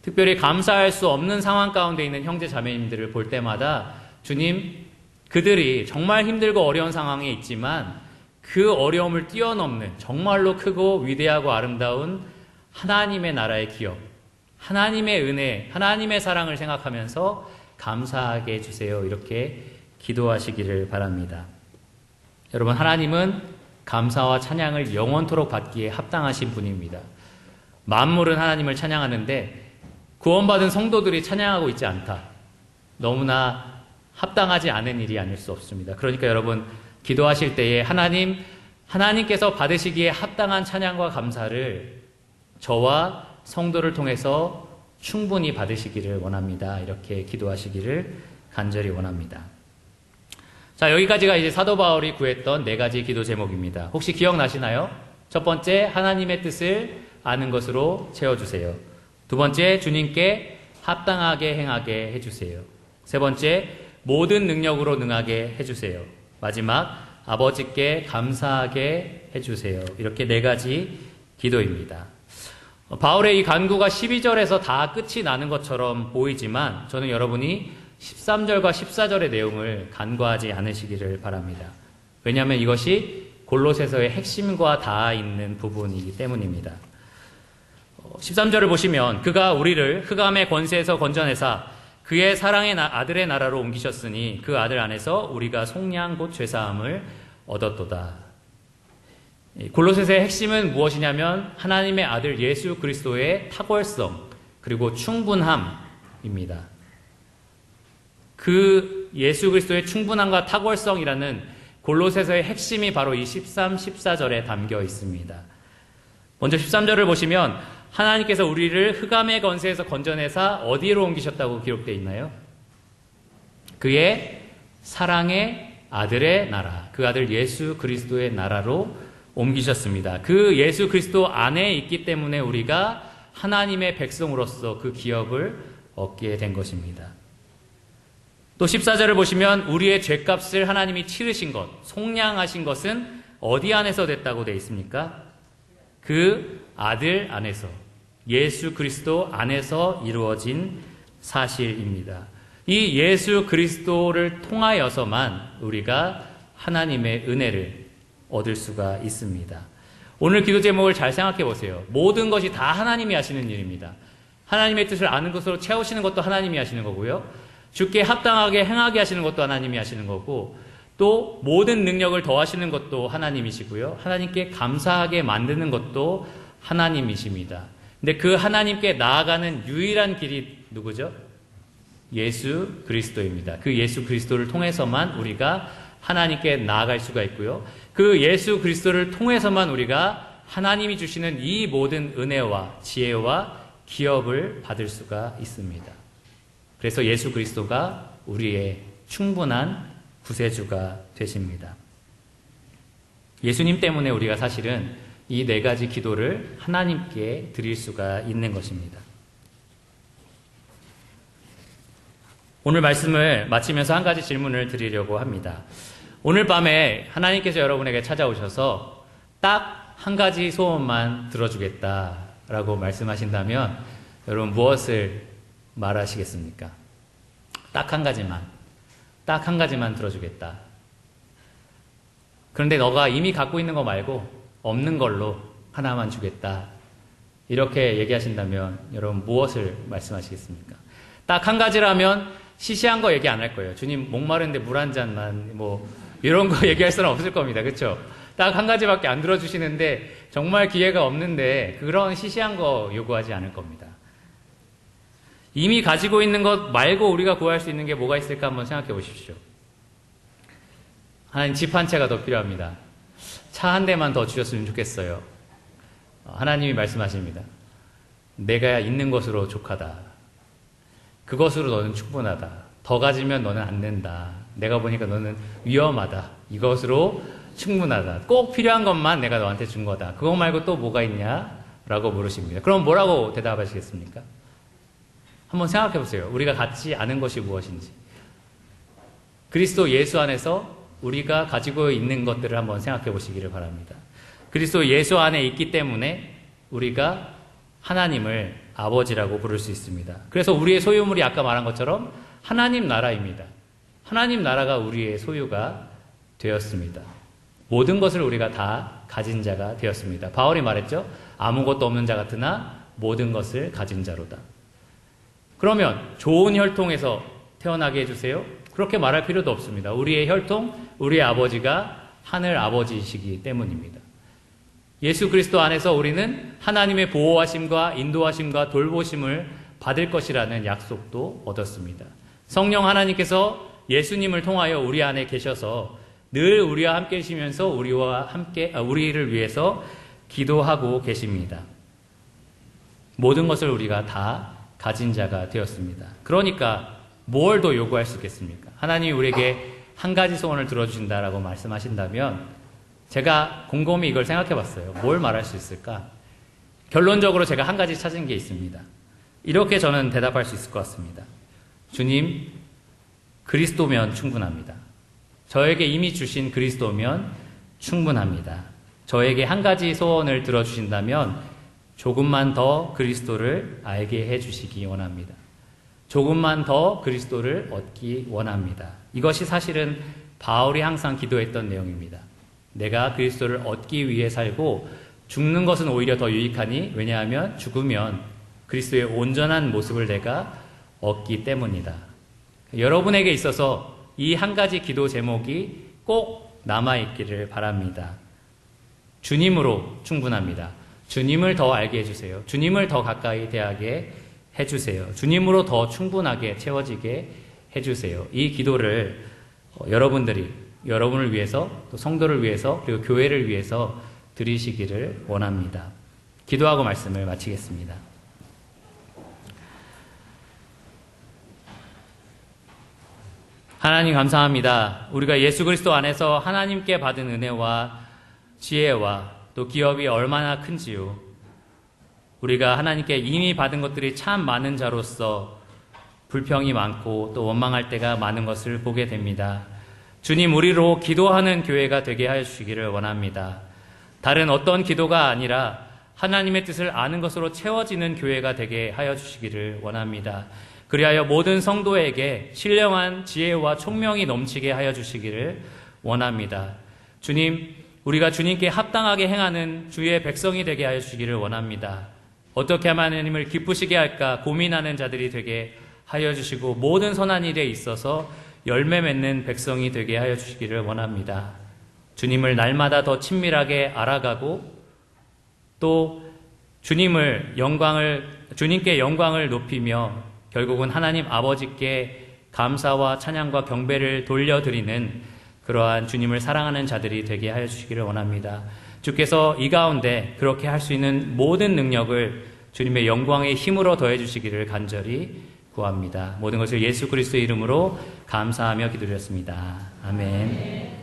특별히 감사할 수 없는 상황 가운데 있는 형제 자매님들을 볼 때마다 주님, 그들이 정말 힘들고 어려운 상황에 있지만 그 어려움을 뛰어넘는 정말로 크고 위대하고 아름다운 하나님의 나라의 기업, 하나님의 은혜, 하나님의 사랑을 생각하면서 감사하게 해주세요. 이렇게 기도하시기를 바랍니다. 여러분, 하나님은 감사와 찬양을 영원토록 받기에 합당하신 분입니다. 만물은 하나님을 찬양하는데 구원받은 성도들이 찬양하고 있지 않다. 너무나 합당하지 않은 일이 아닐 수 없습니다. 그러니까 여러분, 기도하실 때에 하나님께서 받으시기에 합당한 찬양과 감사를 저와 성도를 통해서 충분히 받으시기를 원합니다. 이렇게 기도하시기를 간절히 원합니다. 자, 여기까지가 이제 사도 바울이 구했던 4가지 기도 제목입니다. 혹시 기억나시나요? 첫 번째, 하나님의 뜻을 아는 것으로 채워주세요. 두 번째, 주님께 합당하게 행하게 해주세요. 세 번째, 모든 능력으로 능하게 해주세요. 마지막, 아버지께 감사하게 해주세요. 이렇게 4가지 기도입니다. 바울의 이 간구가 12절에서 다 끝이 나는 것처럼 보이지만 저는 여러분이 13절과 14절의 내용을 간과하지 않으시기를 바랍니다. 왜냐하면 이것이 골로새서의 핵심과 닿아 있는 부분이기 때문입니다. 13절을 보시면 그가 우리를 흑암의 권세에서 건져내사 그의 사랑의 아들의 나라로 옮기셨으니 그 아들 안에서 우리가 속량 곧 죄사함을 얻었도다. 골로새서의 핵심은 무엇이냐면 하나님의 아들 예수 그리스도의 탁월성 그리고 충분함입니다. 그 예수 그리스도의 충분함과 탁월성이라는 골로새서의 핵심이 바로 이 13, 14절에 담겨 있습니다. 먼저 13절을 보시면 하나님께서 우리를 흑암의 권세에서 건져내사 어디로 옮기셨다고 기록되어 있나요? 그의 사랑의 아들의 나라, 그 아들 예수 그리스도의 나라로 옮기셨습니다. 그 예수 그리스도 안에 있기 때문에 우리가 하나님의 백성으로서 그 기업을 얻게 된 것입니다. 또 14절을 보시면 우리의 죄값을 하나님이 치르신 것, 속량하신 것은 어디 안에서 됐다고 되어 있습니까? 그 아들 안에서, 예수 그리스도 안에서 이루어진 사실입니다. 이 예수 그리스도를 통하여서만 우리가 하나님의 은혜를 얻을 수가 있습니다. 오늘 기도 제목을 잘 생각해 보세요. 모든 것이 다 하나님이 하시는 일입니다. 하나님의 뜻을 아는 것으로 채우시는 것도 하나님이 하시는 거고요. 주께 합당하게 행하게 하시는 것도 하나님이 하시는 거고, 또 모든 능력을 더하시는 것도 하나님이시고요. 하나님께 감사하게 만드는 것도 하나님이십니다. 근데 그 하나님께 나아가는 유일한 길이 누구죠? 예수 그리스도입니다. 그 예수 그리스도를 통해서만 우리가 하나님께 나아갈 수가 있고요. 그 예수 그리스도를 통해서만 우리가 하나님이 주시는 이 모든 은혜와 지혜와 기업을 받을 수가 있습니다. 그래서 예수 그리스도가 우리의 충분한 구세주가 되십니다. 예수님 때문에 우리가 사실은 이 4가지 기도를 하나님께 드릴 수가 있는 것입니다. 오늘 말씀을 마치면서 한 가지 질문을 드리려고 합니다. 오늘 밤에 하나님께서 여러분에게 찾아오셔서 딱 한 가지 소원만 들어주겠다라고 말씀하신다면 여러분 무엇을 말하시겠습니까? 딱 한 가지만 들어주겠다. 그런데 너가 이미 갖고 있는 거 말고 없는 걸로 하나만 주겠다. 이렇게 얘기하신다면 여러분 무엇을 말씀하시겠습니까? 딱 한 가지라면 시시한 거 얘기 안 할 거예요. 주님 목마른데 물 한 잔만 이런 거 얘기할 사람 없을 겁니다. 그렇죠? 딱 한 가지밖에 안 들어주시는데 정말 기회가 없는데 그런 시시한 거 요구하지 않을 겁니다. 이미 가지고 있는 것 말고 우리가 구할 수 있는 게 뭐가 있을까 한번 생각해 보십시오. 하나님, 집 한 채가 더 필요합니다. 차 한 대만 더 주셨으면 좋겠어요. 하나님이 말씀하십니다. 내가 있는 것으로 족하다. 그것으로 너는 충분하다. 더 가지면 너는 안 된다. 내가 보니까 너는 위험하다. 이것으로 충분하다. 꼭 필요한 것만 내가 너한테 준 거다. 그거 말고 또 뭐가 있냐? 라고 물으십니다. 그럼 뭐라고 대답하시겠습니까? 한번 생각해 보세요. 우리가 갖지 않은 것이 무엇인지. 그리스도 예수 안에서 우리가 가지고 있는 것들을 한번 생각해 보시기를 바랍니다. 그리스도 예수 안에 있기 때문에 우리가 하나님을 아버지라고 부를 수 있습니다. 그래서 우리의 소유물이 아까 말한 것처럼 하나님 나라입니다. 하나님 나라가 우리의 소유가 되었습니다. 모든 것을 우리가 다 가진 자가 되었습니다. 바울이 말했죠. 아무것도 없는 자 같으나 모든 것을 가진 자로다. 그러면 좋은 혈통에서 태어나게 해주세요? 그렇게 말할 필요도 없습니다. 우리의 혈통, 우리의 아버지가 하늘 아버지이시기 때문입니다. 예수 그리스도 안에서 우리는 하나님의 보호하심과 인도하심과 돌보심을 받을 것이라는 약속도 얻었습니다. 성령 하나님께서 예수님을 통하여 우리 안에 계셔서 늘 우리와 함께 계시면서 우리를 위해서 기도하고 계십니다. 모든 것을 우리가 다 가진 자가 되었습니다. 그러니까 뭘 더 요구할 수 있겠습니까? 하나님이 우리에게 한 가지 소원을 들어주신다라고 말씀하신다면 제가 곰곰이 이걸 생각해 봤어요. 뭘 말할 수 있을까? 결론적으로 제가 한 가지 찾은 게 있습니다. 이렇게 저는 대답할 수 있을 것 같습니다. 주님, 그리스도면 충분합니다. 저에게 이미 주신 그리스도면 충분합니다. 저에게 한 가지 소원을 들어주신다면 조금만 더 그리스도를 알게 해주시기 원합니다. 조금만 더 그리스도를 얻기 원합니다. 이것이 사실은 바울이 항상 기도했던 내용입니다. 내가 그리스도를 얻기 위해 살고 죽는 것은 오히려 더 유익하니 왜냐하면 죽으면 그리스도의 온전한 모습을 내가 얻기 때문이다. 여러분에게 있어서 이 한 가지 기도 제목이 꼭 남아있기를 바랍니다. 주님으로 충분합니다. 주님을 더 알게 해주세요. 주님을 더 가까이 대하게 해주세요. 주님으로 더 충분하게 채워지게 해주세요. 이 기도를 여러분을 위해서 또 성도를 위해서 그리고 교회를 위해서 드리시기를 원합니다. 기도하고 말씀을 마치겠습니다. 하나님 감사합니다. 우리가 예수 그리스도 안에서 하나님께 받은 은혜와 지혜와 또 기업이 얼마나 큰지요. 우리가 하나님께 이미 받은 것들이 참 많은 자로서 불평이 많고 또 원망할 때가 많은 것을 보게 됩니다. 주님, 우리로 기도하는 교회가 되게 하여 주시기를 원합니다. 다른 어떤 기도가 아니라 하나님의 뜻을 아는 것으로 채워지는 교회가 되게 하여 주시기를 원합니다. 그리하여 모든 성도에게 신령한 지혜와 총명이 넘치게 하여 주시기를 원합니다. 주님, 우리가 주님께 합당하게 행하는 주의 백성이 되게 하여 주시기를 원합니다. 어떻게 하면 하나님을 기쁘시게 할까 고민하는 자들이 되게 하여 주시고 모든 선한 일에 있어서 열매 맺는 백성이 되게 하여 주시기를 원합니다. 주님을 날마다 더 친밀하게 알아가고 또 주님께 영광을 높이며 결국은 하나님 아버지께 감사와 찬양과 경배를 돌려드리는 그러한 주님을 사랑하는 자들이 되게 하여 주시기를 원합니다. 주께서 이 가운데 그렇게 할 수 있는 모든 능력을 주님의 영광의 힘으로 더해 주시기를 간절히 구합니다. 모든 것을 예수 그리스도의 이름으로 감사하며 기도드렸습니다. 아멘.